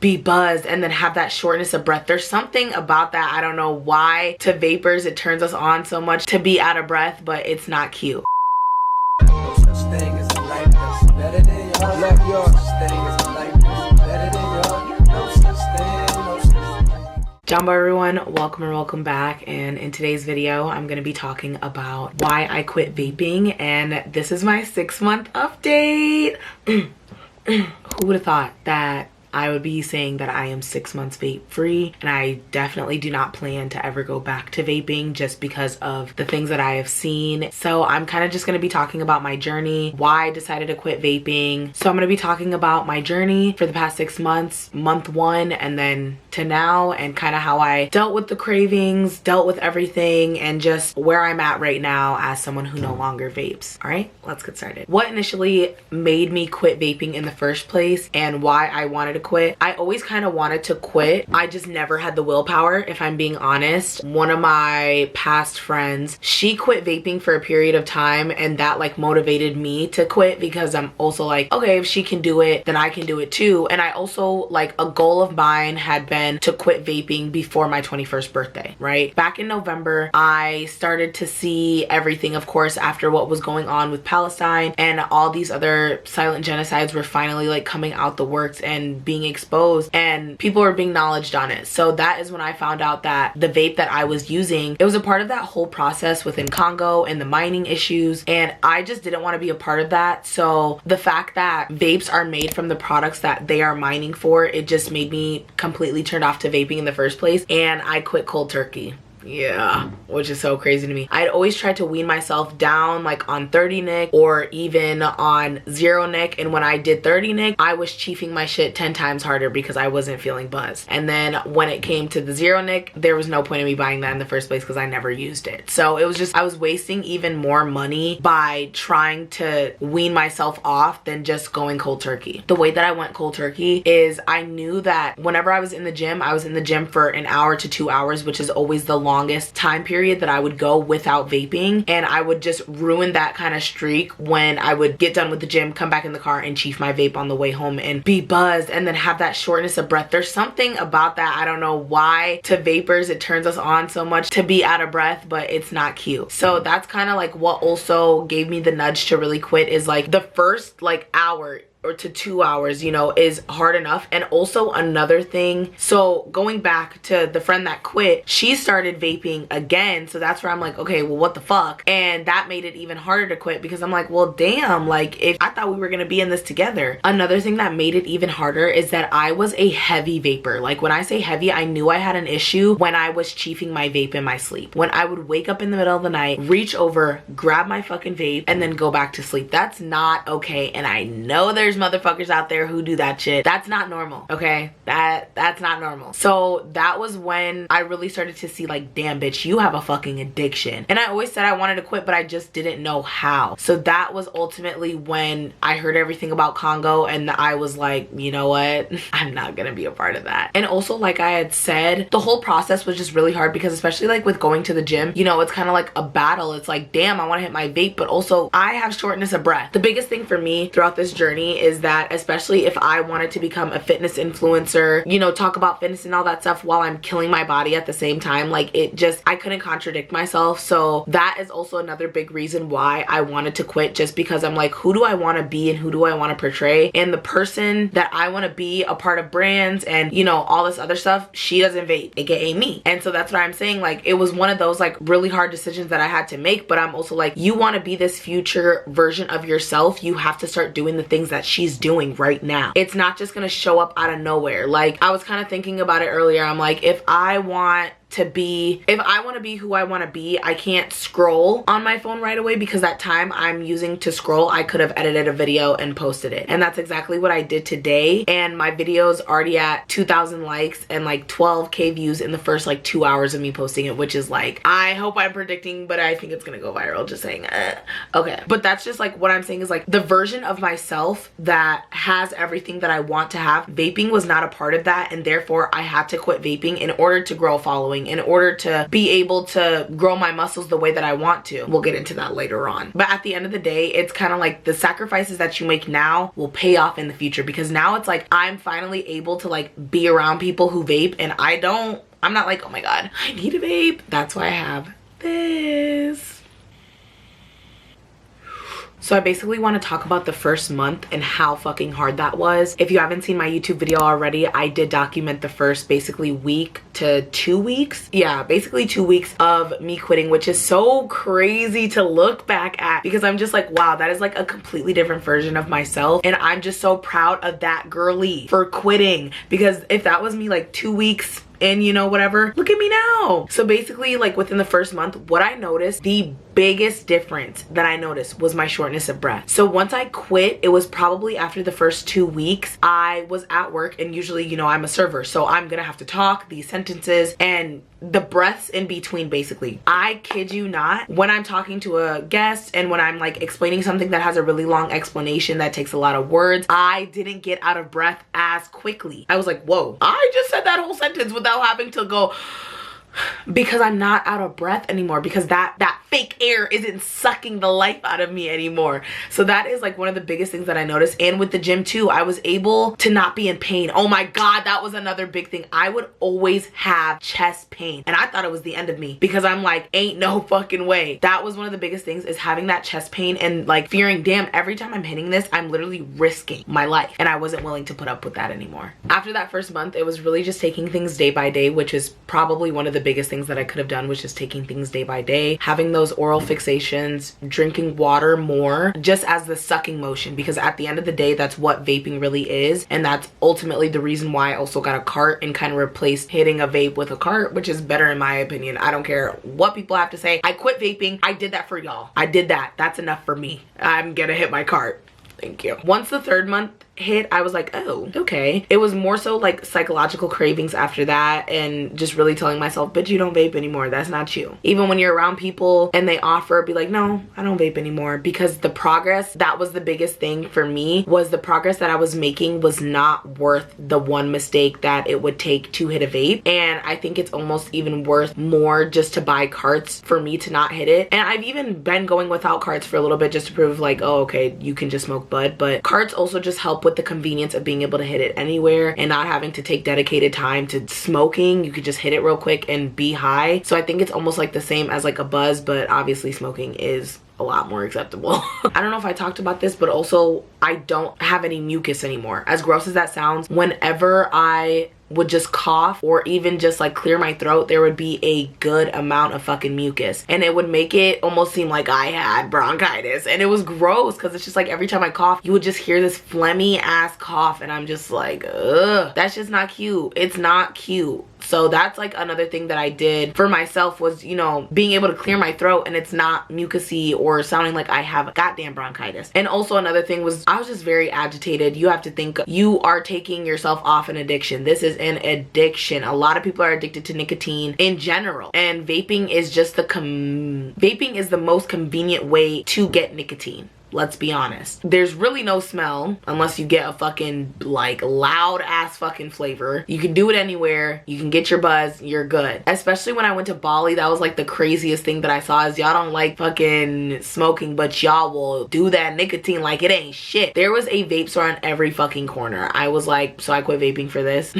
be buzzed and then have that shortness of breath. There's something about that. I don't know why to vapors it turns us on so much to be out of breath, but it's not cute. No such thing as a life that's better than yours. Love yours. No such thing as a life that's better than yours. No such thing, no such thing. Jumbo everyone, welcome and welcome back. And in today's video, I'm going to be talking about why I quit vaping. And this is my 6-month update. Who would have thought that I would be saying that I am 6 months vape free, and I definitely do not plan to ever go back to vaping just because of the things that I have seen. So I'm kind of just going to be talking about my journey, why I decided to quit vaping. So I'm going to be talking about my journey for the past 6 months, month 1 and then to now, and kind of how I dealt with the cravings, dealt with everything, and just where I'm at right now as someone who no longer vapes. All right, let's get started. What initially made me quit vaping in the first place and why I wanted to quit. I always kind of wanted to quit. I just never had the willpower, if I'm being honest. One of my past friends, she quit vaping for a period of time, and that like motivated me to quit because I'm also like, okay, if she can do it, then I can do it too. And I also, like, a goal of mine had been to quit vaping before my 21st birthday, right? Back in November, I started to see everything, of course, after what was going on with Palestine and all these other silent genocides were finally like coming out the works and being exposed, and people were being acknowledged on it. So that is when I found out that the vape that I was using, it was a part of that whole process within Congo and the mining issues, and I just didn't want to be a part of that. So the fact that vapes are made from the products that they are mining for, it just made me completely turned off to vaping in the first place, and I quit cold turkey. Yeah, which is so crazy to me. I'd always tried to wean myself down like on 30 nic or even on 0 nic, and when I did 30 nic, I was chiefing my shit 10 times harder because I wasn't feeling buzzed. And then when it came to the 0 nic, there was no point in me buying that in the first place because I never used it. So it was just, I was wasting even more money by trying to wean myself off than just going cold turkey. The way that I went cold turkey is I knew that whenever I was in the gym, I was in the gym for an hour to 2 hours, which is always the longest time period that I would go without vaping, and I would just ruin that kind of streak when I would get done with the gym, come back in the car and chief my vape on the way home and be buzzed and then have that shortness of breath. There's something about that. I don't know why to vapors it turns us on so much to be out of breath, but it's not cute. So that's kind of like what also gave me the nudge to really quit, is like the first like hour or to 2 hours, you know, is hard enough. And also another thing, so going back to the friend that quit, she started vaping again. So that's where I'm like, okay, well, what the fuck? And that made it even harder to quit because I'm like, well, damn, like if I thought we were gonna be in this together. Another thing that made it even harder is that I was a heavy vapor. Like when I say heavy, I knew I had an issue when I was chiefing my vape in my sleep. When I would wake up in the middle of the night, reach over, grab my fucking vape, and then go back to sleep. That's not okay. And I know there's motherfuckers out there who do that shit. That's not normal, okay? That's not normal. So that was when I really started to see like, damn bitch, you have a fucking addiction. And I always said I wanted to quit, but I just didn't know how. So that was ultimately when I heard everything about Congo, and I was like, you know what? I'm not gonna be a part of that. And also, like I had said, the whole process was just really hard because especially like with going to the gym, you know, it's kind of like a battle. It's like, damn, I want to hit my vape, but also I have shortness of breath. The biggest thing for me throughout this journey is that, especially if I wanted to become a fitness influencer, you know, talk about fitness and all that stuff while I'm killing my body at the same time, like it just, I couldn't contradict myself. So that is also another big reason why I wanted to quit, just because I'm like, who do I want to be and who do I want to portray? And the person that I want to be a part of brands and, you know, all this other stuff, she doesn't vape, aka me. And so that's what I'm saying, like it was one of those like really hard decisions that I had to make, but I'm also like, you want to be this future version of yourself, you have to start doing the things that she's doing right now. It's not just gonna show up out of nowhere. Like I was kind of thinking about it earlier. I'm like, if I want to be who I want to be, I can't scroll on my phone right away because that time I'm using to scroll, I could have edited a video and posted it. And that's exactly what I did today. And my video's already at 2,000 likes and like 12K views in the first like 2 hours of me posting it, which is like, I hope I'm predicting, but I think it's gonna go viral, just saying. Okay, but that's just like what I'm saying is like the version of myself that has everything that I want to have. Vaping was not a part of that, and therefore I had to quit vaping in order to grow a following doing in order to be able to grow my muscles the way that I want to. We'll get into that later on. But at the end of the day, it's kind of like the sacrifices that you make now will pay off in the future, because now it's like I'm finally able to like be around people who vape, and I'm not like, oh my god, I need a vape. That's why I have this. So I basically want to talk about the first month and how fucking hard that was. If you haven't seen my YouTube video already, I did document the first basically week to 2 weeks. Yeah, basically 2 weeks of me quitting, which is so crazy to look back at, because I'm just like, wow, that is like a completely different version of myself. And I'm just so proud of that girly for quitting, because if that was me like 2 weeks and you know, whatever, look at me now. So basically, like within the first month, what I noticed, the biggest difference that I noticed was my shortness of breath. So once I quit, it was probably after the first 2 weeks. I was at work, and usually, you know, I'm a server, so I'm gonna have to talk these sentences and the breaths in between. Basically, I kid you not, when I'm talking to a guest and when I'm like explaining something that has a really long explanation that takes a lot of words, I didn't get out of breath as quickly. I was like, whoa, I just said that whole sentence without having to go, because I'm not out of breath anymore, because that fake air isn't sucking the life out of me anymore. So that is like one of the biggest things that I noticed. And with the gym too, I was able to not be in pain. Oh my god, that was another big thing. I would always have chest pain, and I thought it was the end of me, because I'm like, ain't no fucking way. That was one of the biggest things, is having that chest pain and like fearing, damn, every time I'm hitting this, I'm literally risking my life, and I wasn't willing to put up with that anymore. After that first month, it was really just taking things day by day, which is probably one of the biggest things that I could have done, was just taking things day by day, having those oral fixations, drinking water more, just as the sucking motion, because at the end of the day, that's what vaping really is. And that's ultimately the reason why I also got a cart and kind of replaced hitting a vape with a cart, which is better in my opinion. I don't care what people have to say. I quit vaping. I did that for y'all. I did that. That's enough for me. I'm gonna hit my cart. Thank you. Once the third month hit, I was like, oh, okay. It was more so like psychological cravings after that, and just really telling myself, bitch, you don't vape anymore. That's not you. Even when you're around people and they offer, be like, no, I don't vape anymore, because the progress, that was the biggest thing for me, was the progress that I was making was not worth the one mistake that it would take to hit a vape. And I think it's almost even worth more just to buy carts for me to not hit it. And I've even been going without carts for a little bit, just to prove like, oh, okay, you can just smoke bud. But carts also just help with the convenience of being able to hit it anywhere and not having to take dedicated time to smoking. You could just hit it real quick and be high. So I think it's almost like the same as like a buzz, but obviously smoking is a lot more acceptable. I don't know if I talked about this, but also I don't have any mucus anymore. As gross as that sounds, whenever I would just cough or even just like clear my throat, there would be a good amount of fucking mucus, and it would make it almost seem like I had bronchitis. And it was gross, because it's just like every time I cough, you would just hear this phlegmy ass cough, and I'm just like, ugh, that's just not cute. It's not cute. So that's like another thing that I did for myself, was, you know, being able to clear my throat and it's not mucusy or sounding like I have goddamn bronchitis. And also another thing was, I was just very agitated. You have to think, you are taking yourself off an addiction. This is an addiction. A lot of people are addicted to nicotine in general, and vaping is just vaping is the most convenient way to get nicotine. Let's be honest. There's really no smell unless you get a fucking like loud ass fucking flavor. You can do it anywhere. You can get your buzz. You're good. Especially when I went to Bali, that was like the craziest thing that I saw, is y'all don't like fucking smoking, but y'all will do that nicotine like it ain't shit. There was a vape store on every fucking corner. I was like, so I quit vaping for this.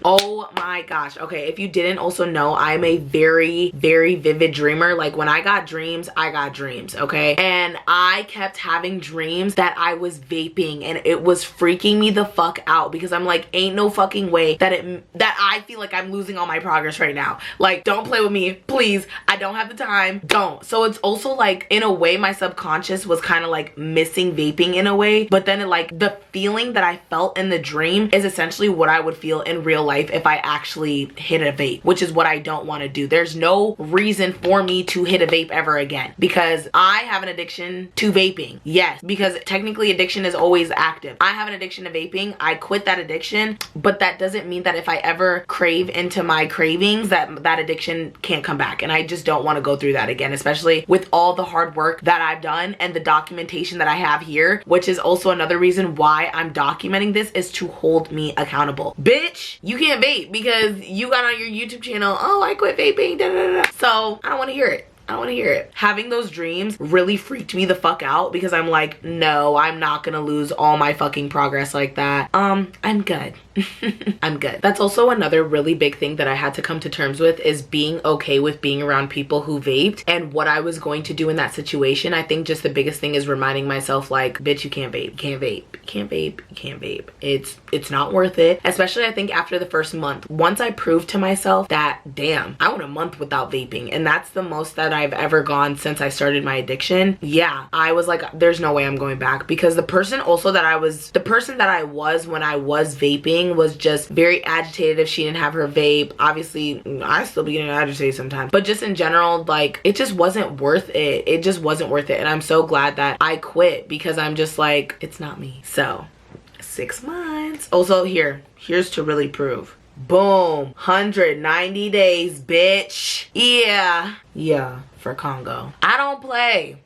Oh my gosh. Okay, if you didn't also know, I'm a very, very vivid dreamer. Like when I got dreams, I got dreams, okay? And I kept having dreams that I was vaping, and it was freaking me the fuck out, because I'm like, ain't no fucking way that I feel like I'm losing all my progress right now. Like, don't play with me, please. I don't have the time. Don't. So it's also like, in a way, my subconscious was kind of like missing vaping in a way, but then it, like, the feeling that I felt in the dream is essentially what I would feel in real life if I actually hit a vape, which is what I don't want to do. There's no reason for me to hit a vape ever again, because I have an addiction to vaping vaping. Yes, because technically addiction is always active. I have an addiction to vaping. I quit that addiction, but that doesn't mean that if I ever crave into my cravings that addiction can't come back. And I just don't want to go through that again, especially with all the hard work that I've done and the documentation that I have here, which is also another reason why I'm documenting this, is to hold me accountable. Bitch, you can't vape because you got on your YouTube channel, oh, I quit vaping, da, da, da, da. So I don't want to hear it. I don't want to hear it. Having those dreams really freaked me the fuck out because I'm like, no, I'm not gonna lose all my fucking progress like that. I'm good. I'm good. That's also another really big thing that I had to come to terms with, is being okay with being around people who vaped and what I was going to do in that situation. I think just the biggest thing is reminding myself, like, bitch, you can't vape, you can't vape, you can't vape, you can't vape. It's not worth it. Especially I think after the first month, once I proved to myself that, damn, I went a month without vaping, and that's the most that I've ever gone since I started my addiction. Yeah, I was like, there's no way I'm going back, because the person that I was when I was vaping was just very agitated if she didn't have her vape. Obviously, I still be getting agitated sometimes, but just in general, like, it just wasn't worth it. It just wasn't worth it. And I'm so glad that I quit, because I'm just like, it's not me. So 6 months. Also, here's to really prove. Boom, 190 days, bitch. Yeah, for Congo. I don't play.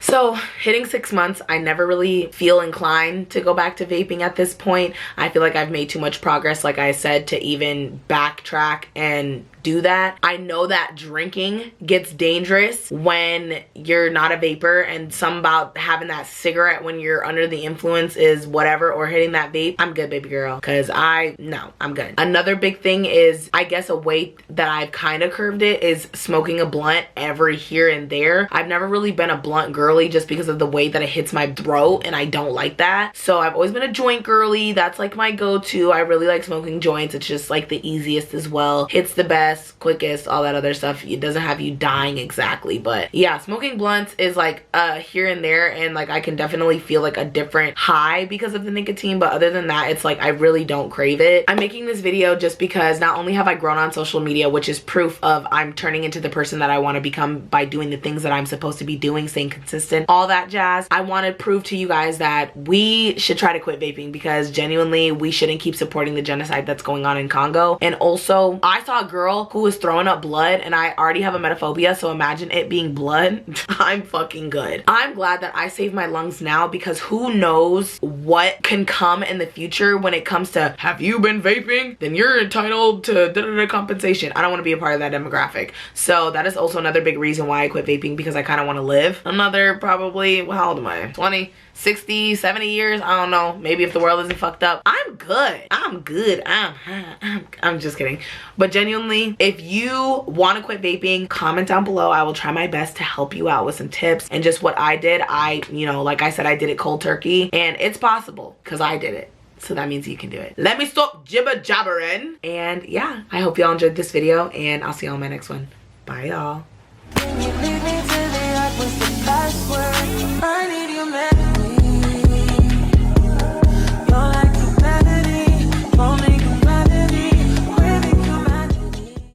So hitting 6 months, I never really feel inclined to go back to vaping at this point. I feel like I've made too much progress, like I said, to even backtrack and do that. I know that drinking gets dangerous when you're not a vapor, and some about having that cigarette when you're under the influence is whatever, or hitting that vape. I'm good, baby girl, because I'm good. Another big thing is, I guess a way that I've kind of curved it is smoking a blunt every here and there. I've never really been a blunt girly just because of the way that it hits my throat, and I don't like that. So I've always been a joint girly. That's like my go-to. I really like smoking joints. It's just like the easiest as well. Hits the best, quickest, all that other stuff. It doesn't have you dying exactly, but yeah, smoking blunts is like here and there, and like I can definitely feel like a different high because of the nicotine, but other than that, it's like I really don't crave it. I'm making this video just because not only have I grown on social media, which is proof of I'm turning into the person that I want to become by doing the things that I'm supposed to be doing, staying consistent, all that jazz. I want to prove to you guys that we should try to quit vaping, because genuinely we shouldn't keep supporting the genocide that's going on in Congo. And also, I saw a girl who was throwing up blood, and I already have emetophobia, so imagine it being blood. I'm fucking good. I'm glad that I saved my lungs now, because who knows what can come in the future when it comes to, have you been vaping? Then you're entitled to da-da-da compensation. I don't want to be a part of that demographic. So that is also another big reason why I quit vaping, because I kind of want to live another probably, well, how old am I? 20, 60, 70 years? I don't know. Maybe if the world isn't fucked up. I'm good. I'm just kidding. But genuinely, if you want to quit vaping, comment down below. I will try my best to help you out with some tips and just what I did. Like I said, I did it cold turkey, and it's possible because I did it. So that means you can do it. Let me stop jibber jabbering. And yeah, I hope y'all enjoyed this video, and I'll see y'all in my next one. Bye, y'all.